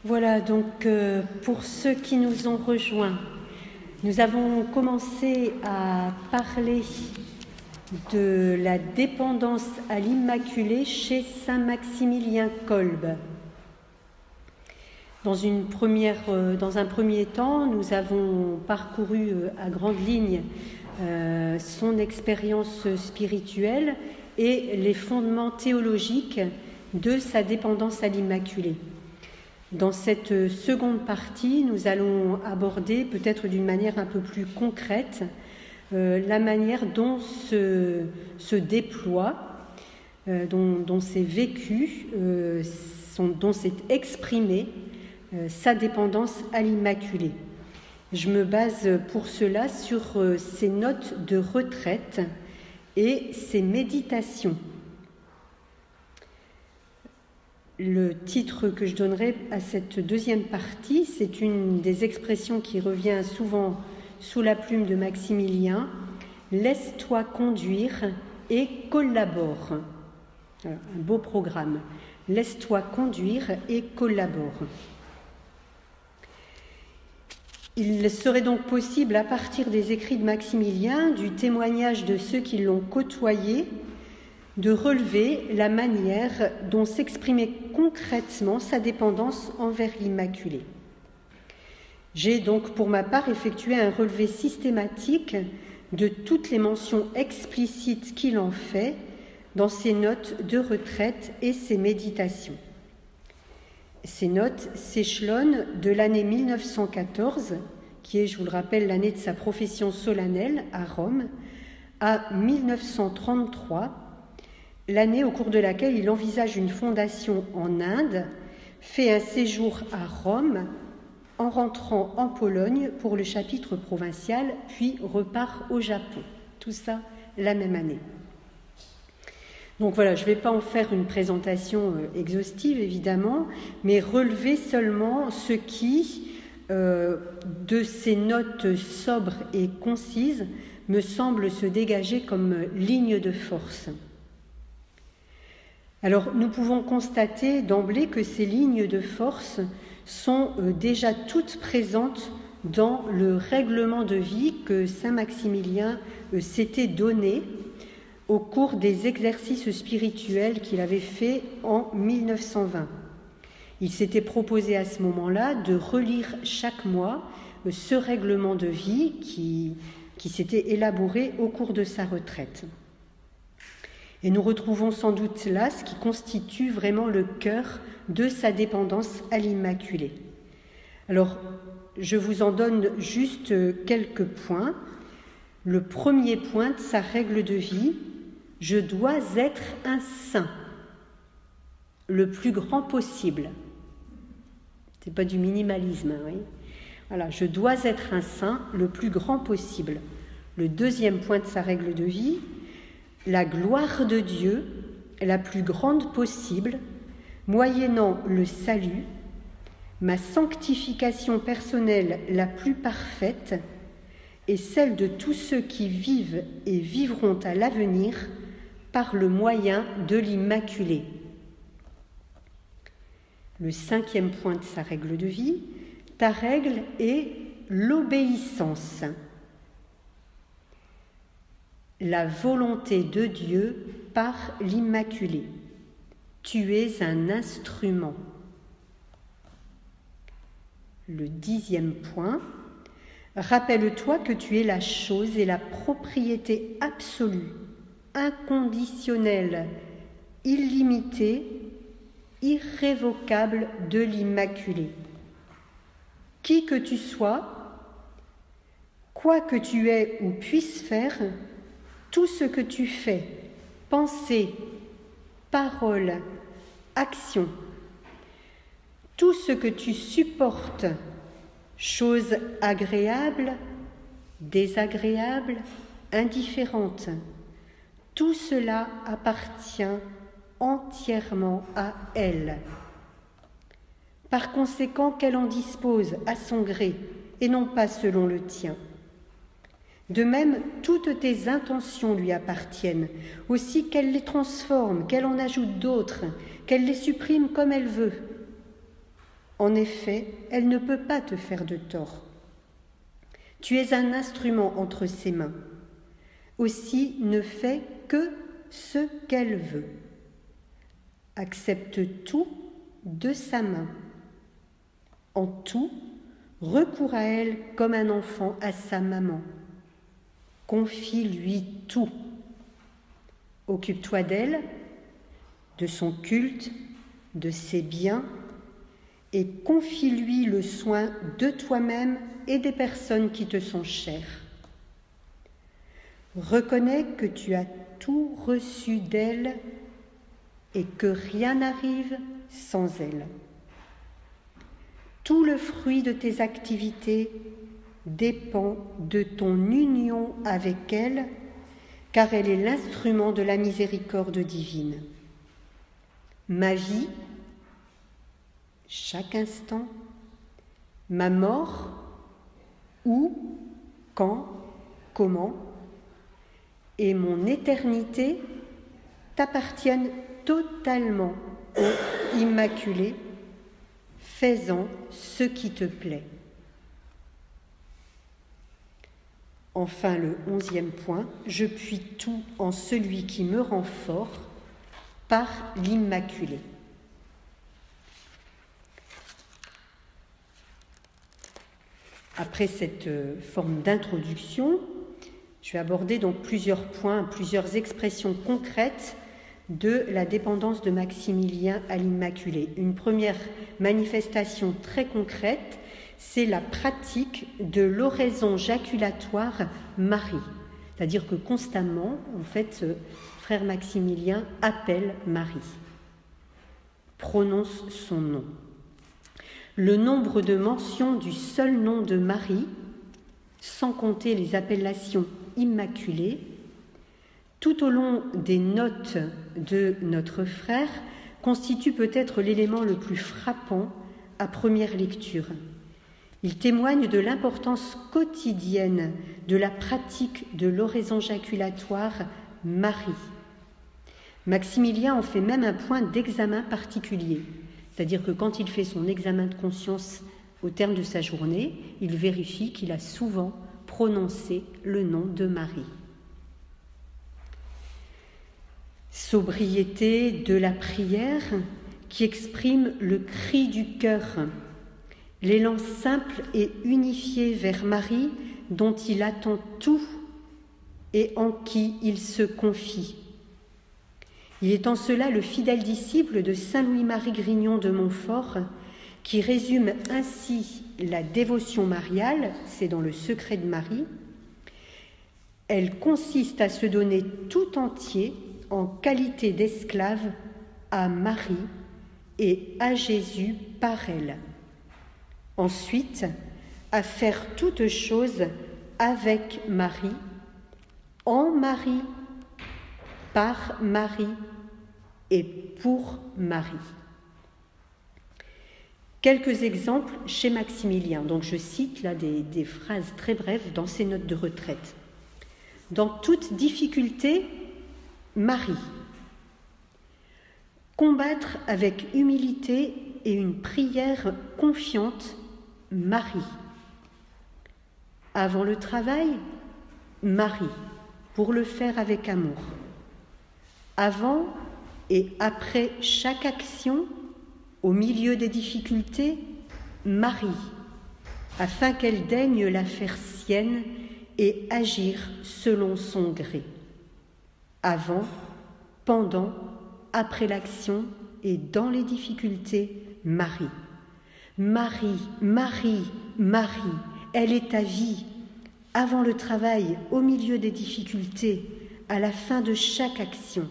Voilà, donc pour ceux qui nous ont rejoints, nous avons commencé à parler de la dépendance à l'Immaculée chez Saint Maximilien Kolbe. Dans un premier temps, nous avons parcouru à grandes lignes son expérience spirituelle et les fondements théologiques de sa dépendance à l'Immaculée. Dans cette seconde partie, nous allons aborder, peut-être d'une manière un peu plus concrète, la manière dont se déploie, dont s'est vécu, dont s'est exprimée sa dépendance à l'Immaculée. Je me base pour cela sur ses notes de retraite et ses méditations. Le titre que je donnerai à cette deuxième partie, c'est une des expressions qui revient souvent sous la plume de Maximilien, « Laisse-toi conduire et collabore ». Un beau programme. « Laisse-toi conduire et collabore ». Il serait donc possible, à partir des écrits de Maximilien, du témoignage de ceux qui l'ont côtoyé, de relever la manière dont s'exprimait concrètement sa dépendance envers l'Immaculée. J'ai donc pour ma part effectué un relevé systématique de toutes les mentions explicites qu'il en fait dans ses notes de retraite et ses méditations. Ces notes s'échelonnent de l'année 1914, qui est, je vous le rappelle, l'année de sa profession solennelle à Rome, à 1933, l'année au cours de laquelle il envisage une fondation en Inde, fait un séjour à Rome, en rentrant en Pologne pour le chapitre provincial, puis repart au Japon. Tout ça la même année. Donc voilà, je ne vais pas en faire une présentation exhaustive, évidemment, mais relever seulement ce qui, de ces notes sobres et concises, me semble se dégager comme ligne de force. Alors, nous pouvons constater d'emblée que ces lignes de force sont déjà toutes présentes dans le règlement de vie que Saint Maximilien s'était donné au cours des exercices spirituels qu'il avait faits en 1920. Il s'était proposé à ce moment-là de relire chaque mois ce règlement de vie qui s'était élaboré au cours de sa retraite. Et nous retrouvons sans doute là ce qui constitue vraiment le cœur de sa dépendance à l'Immaculée. Alors, je vous en donne juste quelques points. Le premier point de sa règle de vie, je dois être un saint, le plus grand possible. C'est pas du minimalisme, oui. Voilà, je dois être un saint, le plus grand possible. Le deuxième point de sa règle de vie, la gloire de Dieu, la plus grande possible, moyennant le salut, ma sanctification personnelle la plus parfaite et celle de tous ceux qui vivent et vivront à l'avenir par le moyen de l'Immaculée. Le cinquième point de sa règle de vie, ta règle est l'obéissance. La volonté de Dieu par l'Immaculée. Tu es un instrument. Le 10e point, rappelle-toi que tu es la chose et la propriété absolue, inconditionnelle, illimitée, irrévocable de l'Immaculée. Qui que tu sois, quoi que tu aies ou puisses faire, tout ce que tu fais, pensée, parole, action, tout ce que tu supportes, choses agréables, désagréables, indifférentes, tout cela appartient entièrement à elle. Par conséquent, qu'elle en dispose à son gré et non pas selon le tien. De même, toutes tes intentions lui appartiennent, aussi qu'elle les transforme, qu'elle en ajoute d'autres, qu'elle les supprime comme elle veut. En effet, elle ne peut pas te faire de tort. Tu es un instrument entre ses mains. Aussi ne fais que ce qu'elle veut. Accepte tout de sa main. En tout, recours à elle comme un enfant à sa maman. Confie-lui tout. Occupe-toi d'elle, de son culte, de ses biens, et confie-lui le soin de toi-même et des personnes qui te sont chères. Reconnais que tu as tout reçu d'elle et que rien n'arrive sans elle. Tout le fruit de tes activités dépend de ton union avec elle, car elle est l'instrument de la miséricorde divine. Ma vie, chaque instant, ma mort, où, quand, comment, et mon éternité t'appartiennent totalement, ô Immaculée, fais-en ce qui te plaît. Enfin, le 11e point, je puis tout en celui qui me rend fort par l'Immaculée. Après cette forme d'introduction, je vais aborder donc plusieurs points, plusieurs expressions concrètes de la dépendance de Maximilien à l'Immaculée. Une première manifestation très concrète, c'est la pratique de l'oraison jaculatoire Marie. C'est-à-dire que constamment, en fait, frère Maximilien appelle Marie, prononce son nom. Le nombre de mentions du seul nom de Marie, sans compter les appellations immaculées, tout au long des notes de notre frère, constitue peut-être l'élément le plus frappant à première lecture. Il témoigne de l'importance quotidienne de la pratique de l'oraison jaculatoire Marie. Maximilien en fait même un point d'examen particulier, c'est-à-dire que quand il fait son examen de conscience au terme de sa journée, il vérifie qu'il a souvent prononcé le nom de Marie. Sobriété de la prière qui exprime le cri du cœur, l'élan simple et unifié vers Marie dont il attend tout et en qui il se confie. Il est en cela le fidèle disciple de saint Louis-Marie Grignon de Montfort qui résume ainsi la dévotion mariale, c'est dans le secret de Marie. Elle consiste à se donner tout entier en qualité d'esclave à Marie et à Jésus par elle. Ensuite, à faire toutes choses avec Marie, en Marie, par Marie et pour Marie. Quelques exemples chez Maximilien. Donc je cite là des phrases très brèves dans ses notes de retraite. Dans toute difficulté, Marie. Combattre avec humilité et une prière confiante, Marie. Avant le travail, Marie, pour le faire avec amour. Avant et après chaque action, au milieu des difficultés, Marie, afin qu'elle daigne la faire sienne et agir selon son gré. Avant, pendant, après l'action et dans les difficultés, Marie. Marie, Marie, Marie, elle est ta vie, avant le travail, au milieu des difficultés, à la fin de chaque action.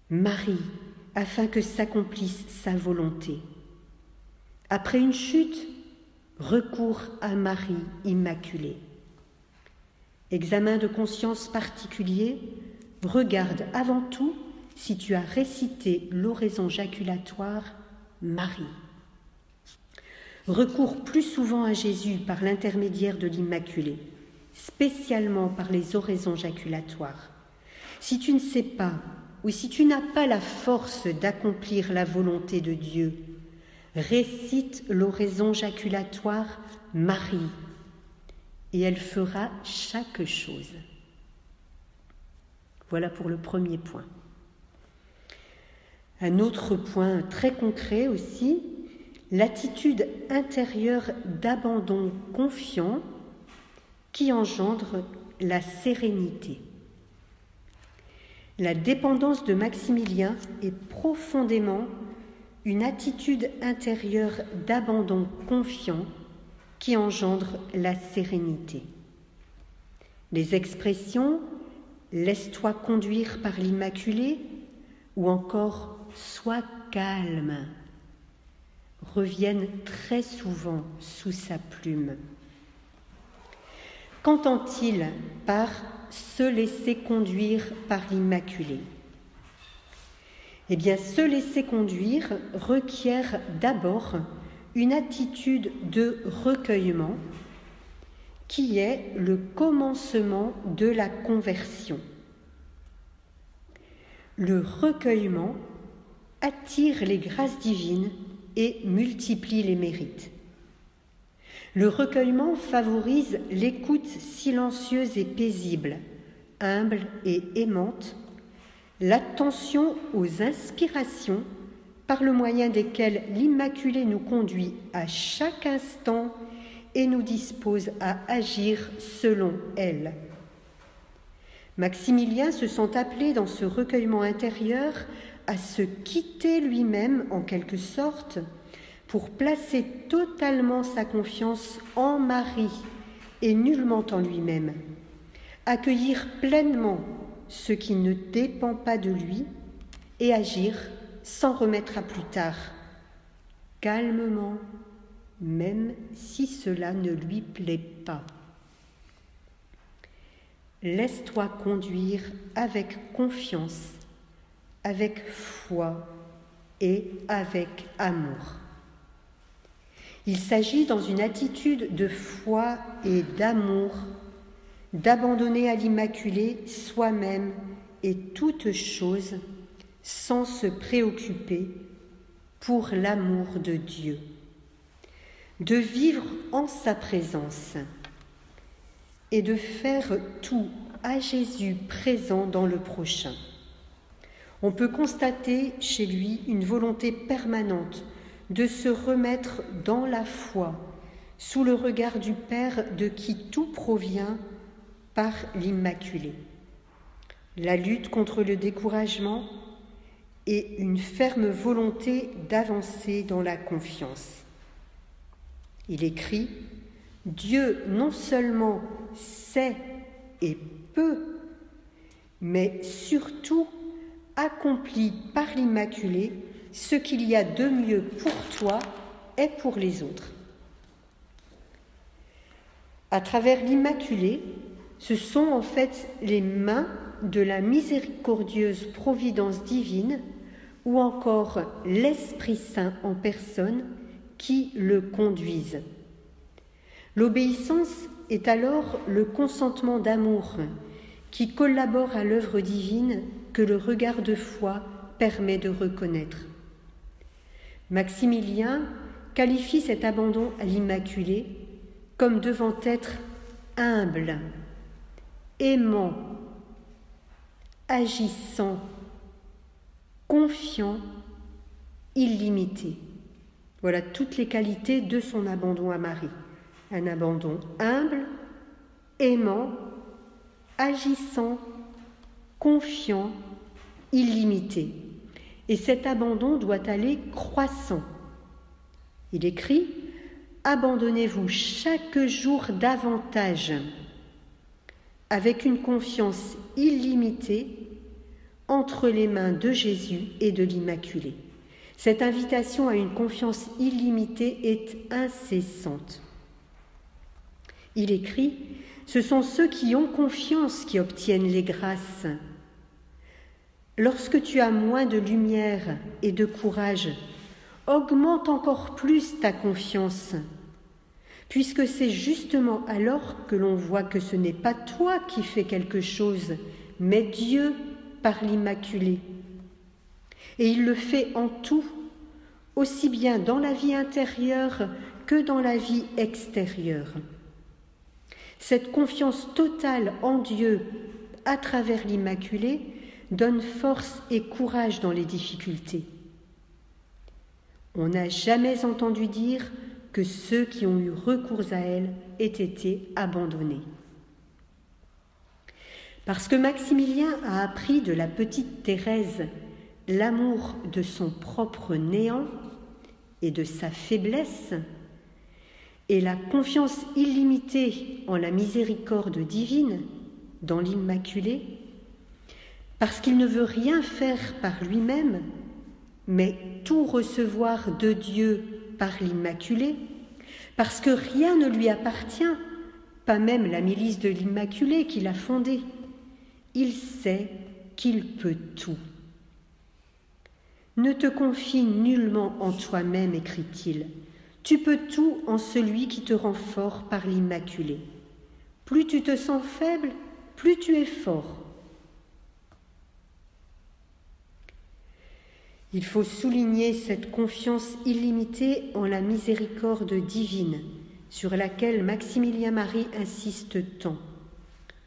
Marie, afin que s'accomplisse sa volonté. Après une chute, recours à Marie Immaculée. Examen de conscience particulier, regarde avant tout si tu as récité l'oraison jaculatoire Marie. Recours plus souvent à Jésus par l'intermédiaire de l'Immaculée, spécialement par les oraisons jaculatoires. Si tu ne sais pas, ou si tu n'as pas la force d'accomplir la volonté de Dieu, récite l'oraison jaculatoire Marie, et elle fera chaque chose. Voilà pour le premier point. Un autre point très concret aussi, l'attitude intérieure d'abandon confiant qui engendre la sérénité. La dépendance de Maximilien est profondément une attitude intérieure d'abandon confiant qui engendre la sérénité. Les expressions « laisse-toi conduire par l'Immaculée » ou encore « sois calme » reviennent très souvent sous sa plume. Qu'entend-il par se laisser conduire par l'Immaculée ? Eh bien, se laisser conduire requiert d'abord une attitude de recueillement qui est le commencement de la conversion. Le recueillement attire les grâces divines et multiplie les mérites. Le recueillement favorise l'écoute silencieuse et paisible, humble et aimante, l'attention aux inspirations par le moyen desquelles l'Immaculée nous conduit à chaque instant et nous dispose à agir selon elle. Maximilien se sent appelé dans ce recueillement intérieur à se quitter lui-même en quelque sorte pour placer totalement sa confiance en Marie et nullement en lui-même, accueillir pleinement ce qui ne dépend pas de lui et agir sans remettre à plus tard, calmement, même si cela ne lui plaît pas. Laisse-toi conduire avec confiance, avec foi et avec amour. Il s'agit, dans une attitude de foi et d'amour, d'abandonner à l'Immaculée soi-même et toutes choses sans se préoccuper pour l'amour de Dieu, de vivre en sa présence et de faire tout à Jésus présent dans le prochain. On peut constater chez lui une volonté permanente de se remettre dans la foi, sous le regard du Père de qui tout provient par l'Immaculée. La lutte contre le découragement et une ferme volonté d'avancer dans la confiance. Il écrit « Dieu non seulement sait et peut, mais surtout accomplit par l'Immaculée ce qu'il y a de mieux pour toi et pour les autres. » À travers l'Immaculée, ce sont en fait les mains de la miséricordieuse providence divine ou encore l'Esprit Saint en personne qui le conduisent. L'obéissance est alors le consentement d'amour qui collabore à l'œuvre divine que le regard de foi permet de reconnaître. Maximilien qualifie cet abandon à l'Immaculée comme devant être humble, aimant, agissant, confiant, illimité. Voilà toutes les qualités de son abandon à Marie. Un abandon humble, aimant, agissant, confiant, illimité. Et cet abandon doit aller croissant. Il écrit « Abandonnez-vous chaque jour davantage, avec une confiance illimitée entre les mains de Jésus et de l'Immaculée. » Cette invitation à une confiance illimitée est incessante. Il écrit « Ce sont ceux qui ont confiance qui obtiennent les grâces. Lorsque tu as moins de lumière et de courage, augmente encore plus ta confiance, puisque c'est justement alors que l'on voit que ce n'est pas toi qui fais quelque chose, mais Dieu par l'Immaculée. Et il le fait en tout, aussi bien dans la vie intérieure que dans la vie extérieure. Cette confiance totale en Dieu à travers l'Immaculée donne force et courage dans les difficultés. On n'a jamais entendu dire que ceux qui ont eu recours à elle aient été abandonnés. Parce que Maximilien a appris de la petite Thérèse l'amour de son propre néant et de sa faiblesse, et la confiance illimitée en la miséricorde divine dans l'Immaculée, parce qu'il ne veut rien faire par lui-même, mais tout recevoir de Dieu par l'Immaculée, parce que rien ne lui appartient, pas même la milice de l'Immaculée qu'il a fondée. Il sait qu'il peut tout. Ne te confie nullement en toi-même, écrit-il. Tu peux tout en celui qui te rend fort par l'Immaculée. Plus tu te sens faible, plus tu es fort. Il faut souligner cette confiance illimitée en la miséricorde divine, sur laquelle Maximilien Marie insiste tant.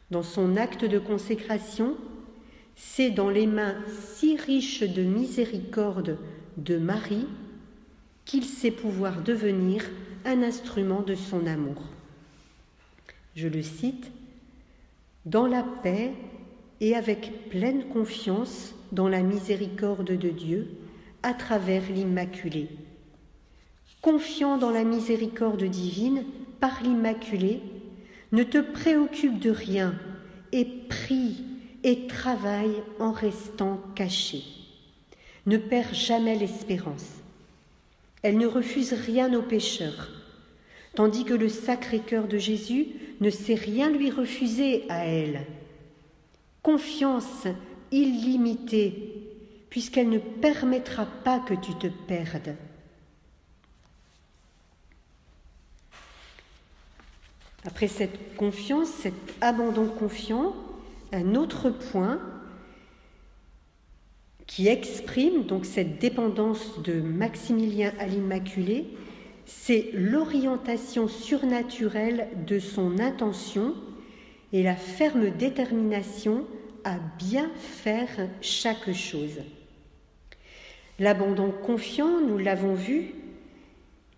Dans son acte de consécration, c'est dans les mains si riches de miséricorde de Marie qu'il sait pouvoir devenir un instrument de son amour. Je le cite, « Dans la paix et avec pleine confiance dans la miséricorde de Dieu à travers l'Immaculée. Confiant dans la miséricorde divine par l'Immaculée, ne te préoccupe de rien et prie et travaille en restant caché. Ne perds jamais l'espérance. Elle ne refuse rien aux pécheurs, tandis que le Sacré-Cœur de Jésus ne sait rien lui refuser à elle. Confiance illimitée, puisqu'elle ne permettra pas que tu te perdes. Après cette confiance, cet abandon confiant, un autre point qui exprime donc cette dépendance de Maximilien à l'Immaculée, c'est l'orientation surnaturelle de son intention et la ferme détermination à bien faire chaque chose. L'abandon confiant, nous l'avons vu,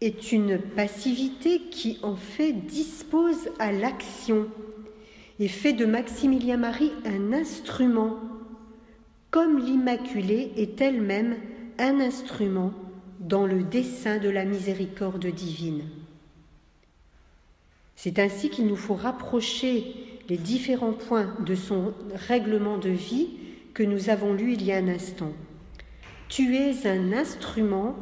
est une passivité qui en fait dispose à l'action et fait de Maximilien Marie un instrument, comme l'Immaculée est elle-même un instrument dans le dessein de la miséricorde divine. C'est ainsi qu'il nous faut rapprocher les différents points de son règlement de vie que nous avons lu il y a un instant. Tu es un instrument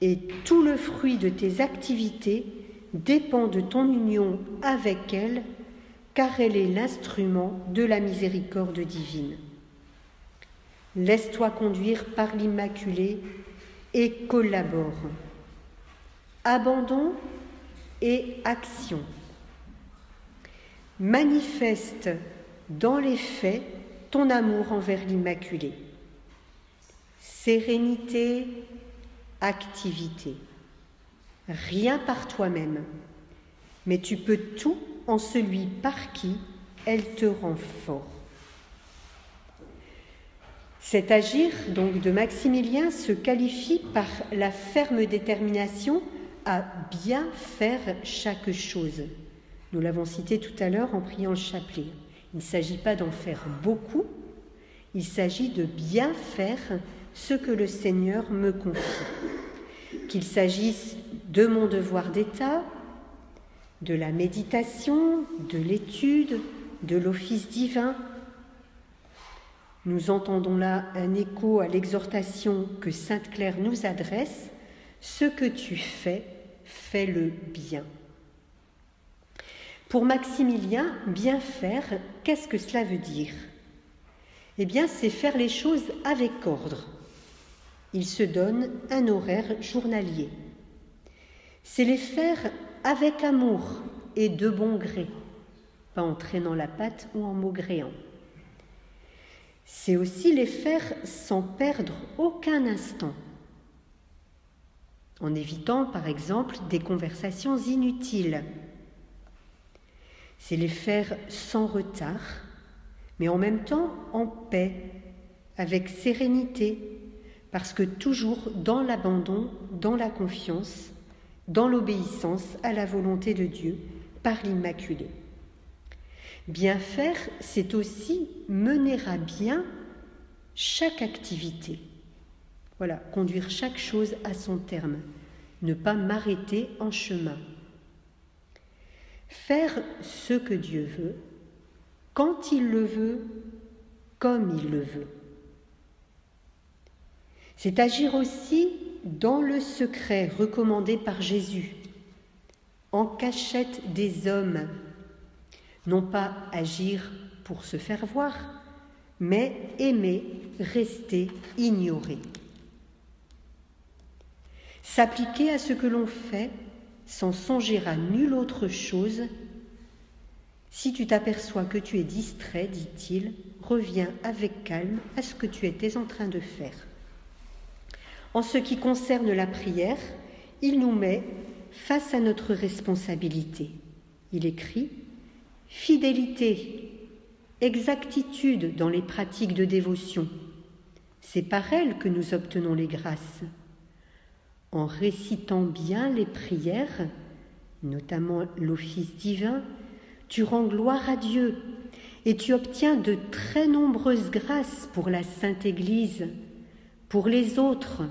et tout le fruit de tes activités dépend de ton union avec elle, car elle est l'instrument de la miséricorde divine. Laisse-toi conduire par l'Immaculée et collabore. Abandon et action. Manifeste dans les faits ton amour envers l'Immaculée. Sérénité, activité. Rien par toi-même, mais tu peux tout en celui par qui elle te rend fort. Cet agir donc de Maximilien se qualifie par la ferme détermination à bien faire chaque chose. Nous l'avons cité tout à l'heure en priant le chapelet. Il ne s'agit pas d'en faire beaucoup, il s'agit de bien faire ce que le Seigneur me confie. Qu'il s'agisse de mon devoir d'État, de la méditation, de l'étude, de l'office divin. Nous entendons là un écho à l'exhortation que Sainte Claire nous adresse. Ce que tu fais, fais-le bien. Pour Maximilien, bien faire, qu'est-ce que cela veut dire ? Eh bien, c'est faire les choses avec ordre. Il se donne un horaire journalier. C'est les faire avec amour et de bon gré, pas en traînant la patte ou en maugréant. C'est aussi les faire sans perdre aucun instant. en évitant par exemple des conversations inutiles. C'est les faire sans retard, mais en même temps en paix, avec sérénité, parce que toujours dans l'abandon, dans la confiance, dans l'obéissance à la volonté de Dieu par l'Immaculée. Bien faire, c'est aussi mener à bien chaque activité. Voilà, conduire chaque chose à son terme, ne pas m'arrêter en chemin. Faire ce que Dieu veut, quand il le veut, comme il le veut. C'est agir aussi dans le secret recommandé par Jésus, en cachette des hommes, non pas agir pour se faire voir, mais aimer, rester ignoré. S'appliquer à ce que l'on fait sans songer à nulle autre chose. Si tu t'aperçois que tu es distrait, dit-il, reviens avec calme à ce que tu étais en train de faire. En ce qui concerne la prière, il nous met face à notre responsabilité. Il écrit « Fidélité, exactitude dans les pratiques de dévotion. C'est par elles que nous obtenons les grâces. En récitant bien les prières, notamment l'office divin, tu rends gloire à Dieu et tu obtiens de très nombreuses grâces pour la Sainte Église, pour les autres,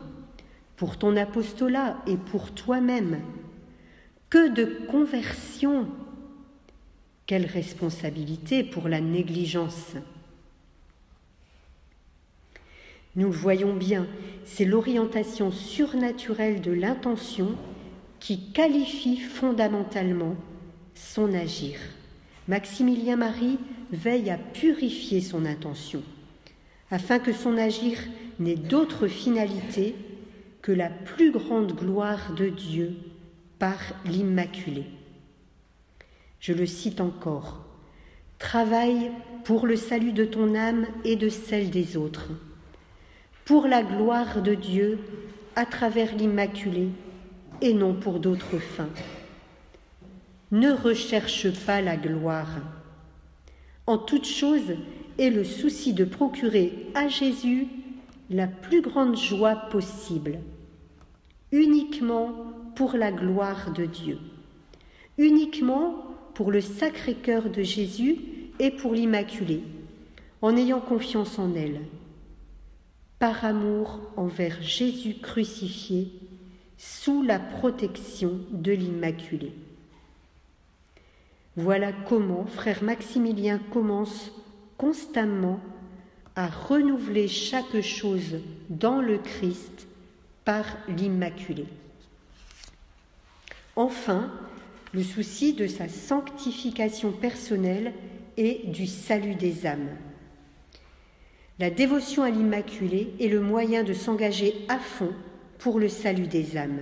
pour ton apostolat et pour toi-même. Que de conversion! Quelle responsabilité pour la négligence! Nous le voyons bien, c'est l'orientation surnaturelle de l'intention qui qualifie fondamentalement son agir. Maximilien Marie veille à purifier son intention, afin que son agir n'ait d'autre finalité que la plus grande gloire de Dieu par l'Immaculée. Je le cite encore. « Travaille pour le salut de ton âme et de celle des autres, pour la gloire de Dieu à travers l'Immaculée et non pour d'autres fins. Ne recherche pas la gloire. En toute chose est le souci de procurer à Jésus la plus grande joie possible, uniquement pour la gloire de Dieu, uniquement pour le Sacré-Cœur de Jésus et pour l'Immaculée, en ayant confiance en elle, par amour envers Jésus crucifié, sous la protection de l'Immaculée. Voilà comment frère Maximilien commence constamment à renouveler chaque chose dans le Christ par l'Immaculée. Enfin, le souci de sa sanctification personnelle et du salut des âmes. La dévotion à l'Immaculée est le moyen de s'engager à fond pour le salut des âmes.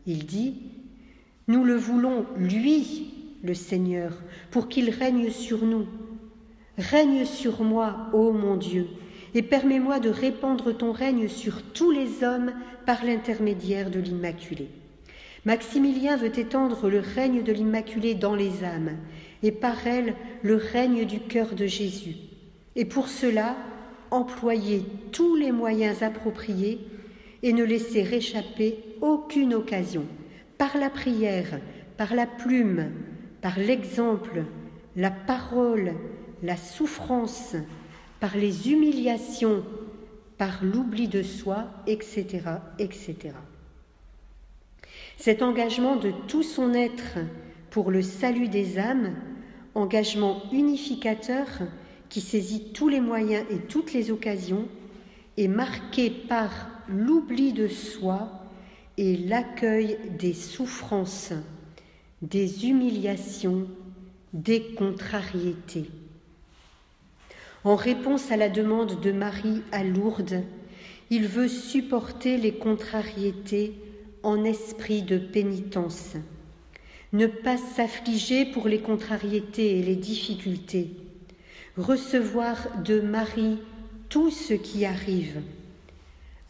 Il dit « Nous le voulons, lui, le Seigneur, pour qu'il règne sur nous. Règne sur moi, ô mon Dieu, et permets-moi de répandre ton règne sur tous les hommes par l'intermédiaire de l'Immaculée. » Maximilien veut étendre le règne de l'Immaculée dans les âmes, et par elle le règne du cœur de Jésus. Et pour cela, employer tous les moyens appropriés et ne laisser échapper aucune occasion, par la prière, par la plume, par l'exemple, la parole, la souffrance, par les humiliations, par l'oubli de soi, etc., etc. Cet engagement de tout son être pour le salut des âmes, engagement unificateur qui saisit tous les moyens et toutes les occasions, est marqué par l'oubli de soi et l'accueil des souffrances, des humiliations, des contrariétés. En réponse à la demande de Marie à Lourdes, il veut supporter les contrariétés en esprit de pénitence, ne pas s'affliger pour les contrariétés et les difficultés, recevoir de Marie tout ce qui arrive,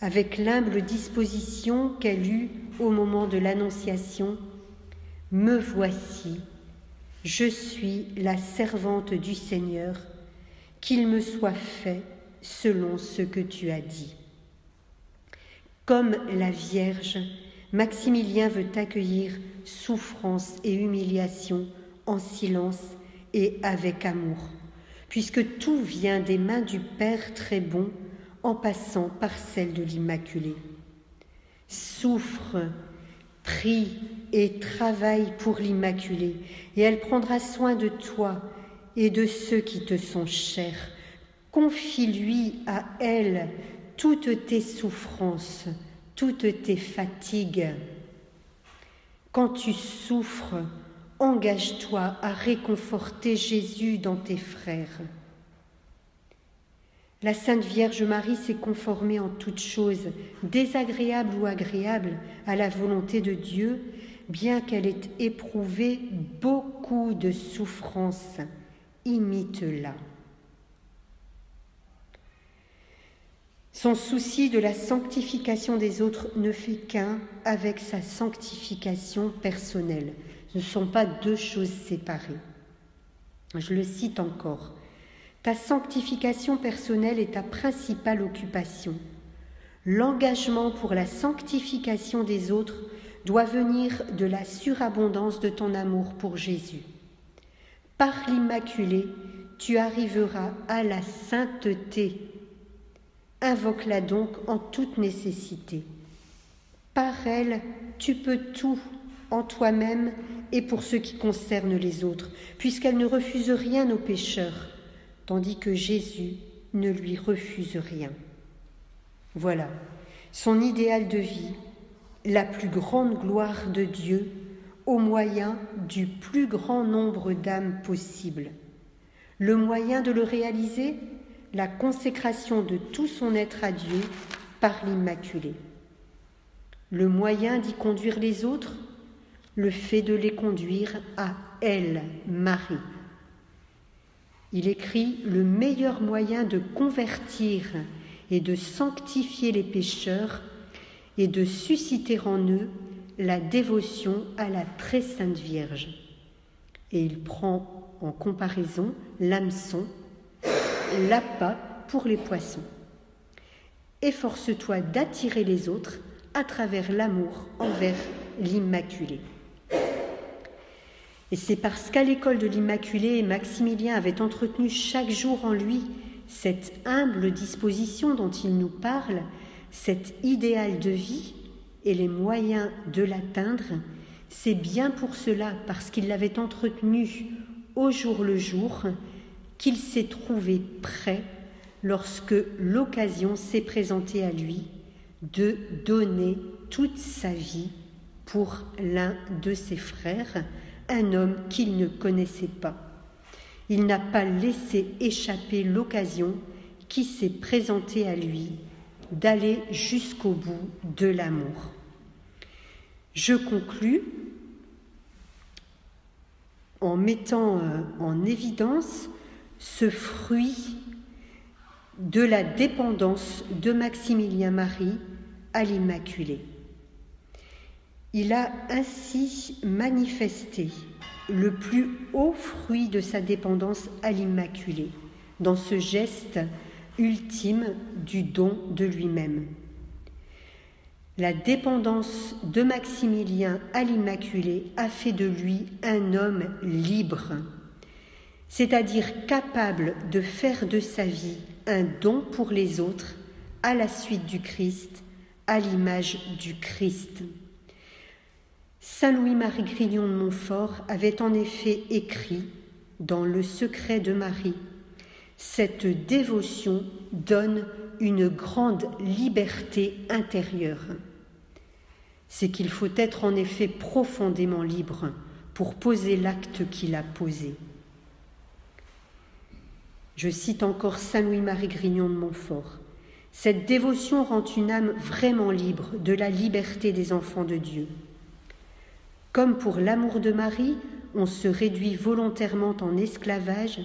avec l'humble disposition qu'elle eut au moment de l'Annonciation. « Me voici, je suis la servante du Seigneur, qu'il me soit fait selon ce que tu as dit. » Comme la Vierge, Maximilien veut accueillir souffrance et humiliation en silence et avec amour, puisque tout vient des mains du Père très bon en passant par celle de l'Immaculée. Souffre, prie et travaille pour l'Immaculée, et elle prendra soin de toi et de ceux qui te sont chers. Confie-lui à elle toutes tes souffrances, toutes tes fatigues. Quand tu souffres, engage-toi à réconforter Jésus dans tes frères. La Sainte Vierge Marie s'est conformée en toutes choses, désagréables ou agréables, à la volonté de Dieu, bien qu'elle ait éprouvé beaucoup de souffrances. Imite-la. Son souci de la sanctification des autres ne fait qu'un avec sa sanctification personnelle. Ce ne sont pas deux choses séparées. Je le cite encore. Ta sanctification personnelle est ta principale occupation. L'engagement pour la sanctification des autres doit venir de la surabondance de ton amour pour Jésus. Par l'Immaculée, tu arriveras à la sainteté. Invoque-la donc en toute nécessité. Par elle, tu peux tout en toi-même et pour ce qui concerne les autres, puisqu'elle ne refuse rien aux pécheurs, tandis que Jésus ne lui refuse rien. Voilà, son idéal de vie, la plus grande gloire de Dieu, au moyen du plus grand nombre d'âmes possible. Le moyen de le réaliser, la consécration de tout son être à Dieu par l'Immaculée. Le moyen d'y conduire les autres, le fait de les conduire à elle, Marie. Il écrit « Le meilleur moyen de convertir et de sanctifier les pécheurs et de susciter en eux la dévotion à la très sainte Vierge. » Et il prend en comparaison l'hameçon, l'appât pour les poissons. Efforce-toi d'attirer les autres à travers l'amour envers l'Immaculée. Et c'est parce qu'à l'école de l'Immaculée, Maximilien avait entretenu chaque jour en lui cette humble disposition dont il nous parle, cet idéal de vie et les moyens de l'atteindre. C'est bien pour cela, parce qu'il l'avait entretenu au jour le jour, qu'il s'est trouvé prêt, lorsque l'occasion s'est présentée à lui, de donner toute sa vie pour l'un de ses frères, un homme qu'il ne connaissait pas. Il n'a pas laissé échapper l'occasion qui s'est présentée à lui d'aller jusqu'au bout de l'amour. Je conclus en mettant en évidence ce fruit de la dépendance de Maximilien Marie à l'Immaculée. Il a ainsi manifesté le plus haut fruit de sa dépendance à l'Immaculée, dans ce geste ultime du don de lui-même. La dépendance de Maximilien à l'Immaculée a fait de lui un homme libre, c'est-à-dire capable de faire de sa vie un don pour les autres à la suite du Christ, à l'image du Christ. Saint Louis-Marie Grignon de Montfort avait en effet écrit dans Le secret de Marie : cette dévotion donne une grande liberté intérieure. C'est qu'il faut être en effet profondément libre pour poser l'acte qu'il a posé. Je cite encore Saint Louis-Marie Grignon de Montfort. Cette dévotion rend une âme vraiment libre de la liberté des enfants de Dieu. Comme pour l'amour de Marie, on se réduit volontairement en esclavage,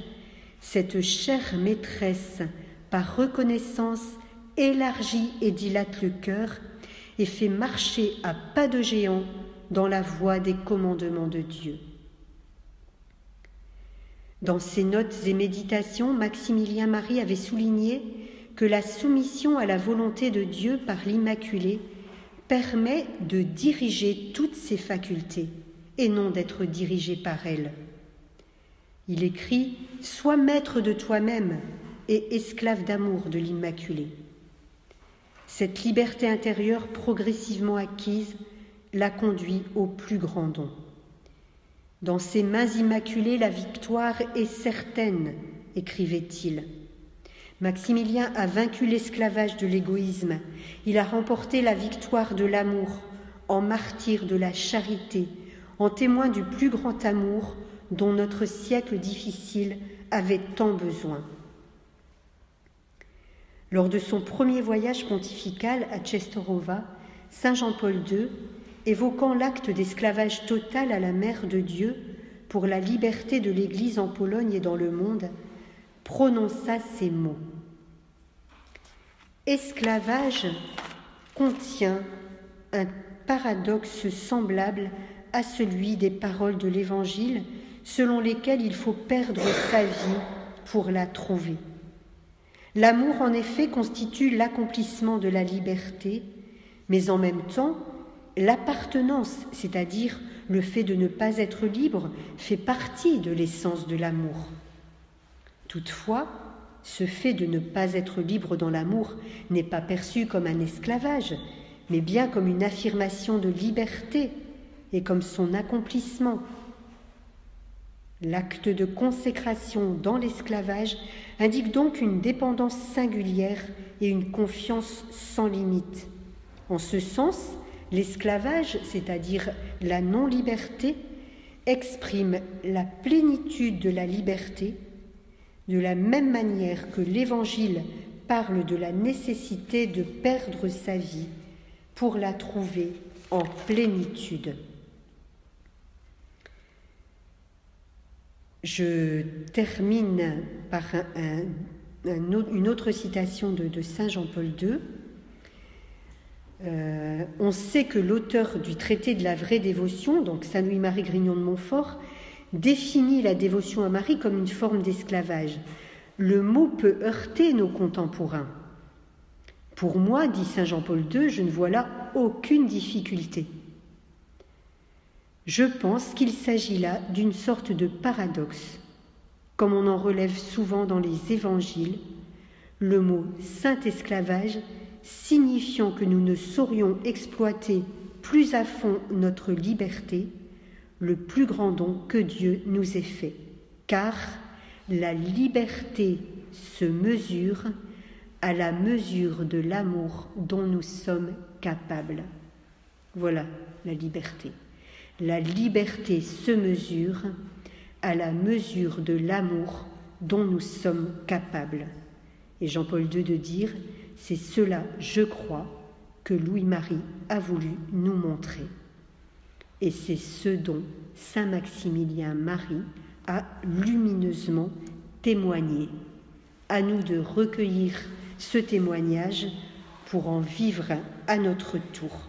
cette chère maîtresse, par reconnaissance, élargit et dilate le cœur et fait marcher à pas de géant dans la voie des commandements de Dieu. Dans ses notes et méditations, Maximilien Marie avait souligné que la soumission à la volonté de Dieu par l'Immaculée permet de diriger toutes ses facultés et non d'être dirigé par elle. Il écrit « Sois maître de toi-même et esclave d'amour de l'Immaculée ». Cette liberté intérieure progressivement acquise la conduit au plus grand don. Dans ses mains immaculées, la victoire est certaine, écrivait-il. Maximilien a vaincu l'esclavage de l'égoïsme. Il a remporté la victoire de l'amour, en martyr de la charité, en témoin du plus grand amour dont notre siècle difficile avait tant besoin. Lors de son premier voyage pontifical à Czestochowa, saint Jean-Paul II, évoquant l'acte d'esclavage total à la Mère de Dieu pour la liberté de l'Église en Pologne et dans le monde, prononça ces mots. Esclavage contient un paradoxe semblable à celui des paroles de l'Évangile, selon lesquelles il faut perdre sa vie pour la trouver. L'amour, en effet, constitue l'accomplissement de la liberté, mais en même temps, l'appartenance, c'est-à-dire le fait de ne pas être libre, fait partie de l'essence de l'amour. Toutefois, ce fait de ne pas être libre dans l'amour n'est pas perçu comme un esclavage, mais bien comme une affirmation de liberté et comme son accomplissement. L'acte de consécration dans l'esclavage indique donc une dépendance singulière et une confiance sans limite. En ce sens, l'esclavage, c'est-à-dire la non-liberté, exprime la plénitude de la liberté, de la même manière que l'Évangile parle de la nécessité de perdre sa vie pour la trouver en plénitude. Je termine par une autre citation de saint Jean-Paul II. On sait que l'auteur du traité de la vraie dévotion, donc saint Louis-Marie Grignon de Montfort, définit la dévotion à Marie comme une forme d'esclavage. Le mot peut heurter nos contemporains. Pour moi, dit saint Jean-Paul II, je ne vois là aucune difficulté. Je pense qu'il s'agit là d'une sorte de paradoxe. Comme on en relève souvent dans les évangiles, le mot « saint-esclavage » signifiant que nous ne saurions exploiter plus à fond notre liberté, le plus grand don que Dieu nous ait fait. Car la liberté se mesure à la mesure de l'amour dont nous sommes capables. Voilà la liberté. La liberté se mesure à la mesure de l'amour dont nous sommes capables. Et Jean-Paul II de dire, c'est cela, je crois, que Louis-Marie a voulu nous montrer. Et c'est ce dont saint Maximilien Marie a lumineusement témoigné. À nous de recueillir ce témoignage pour en vivre à notre tour.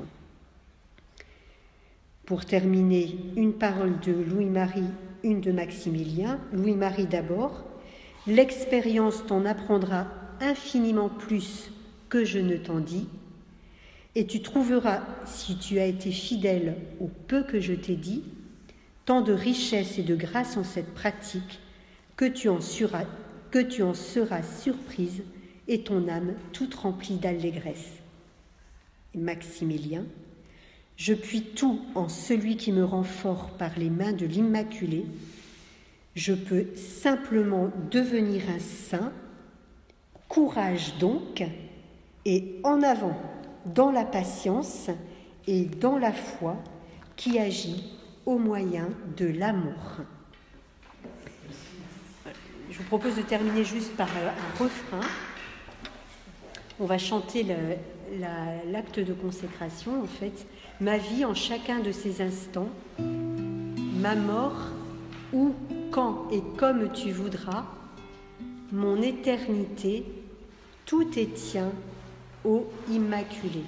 Pour terminer, une parole de Louis-Marie, une de Maximilien. Louis-Marie d'abord. L'expérience t'en apprendra infiniment plus que je ne t'en dis, et tu trouveras, si tu as été fidèle au peu que je t'ai dit, tant de richesse et de grâce en cette pratique que tu en seras surprise et ton âme toute remplie d'allégresse. Maximilien, je puis tout en celui qui me rend fort par les mains de l'Immaculée. Je peux simplement devenir un saint. Courage donc, et en avant dans la patience et dans la foi qui agit au moyen de l'amour. Je vous propose de terminer juste par un refrain. On va chanter l'acte de consécration, en fait. Ma vie en chacun de ces instants, ma mort, où, quand et comme tu voudras, mon éternité, tout est tien ô Immaculée.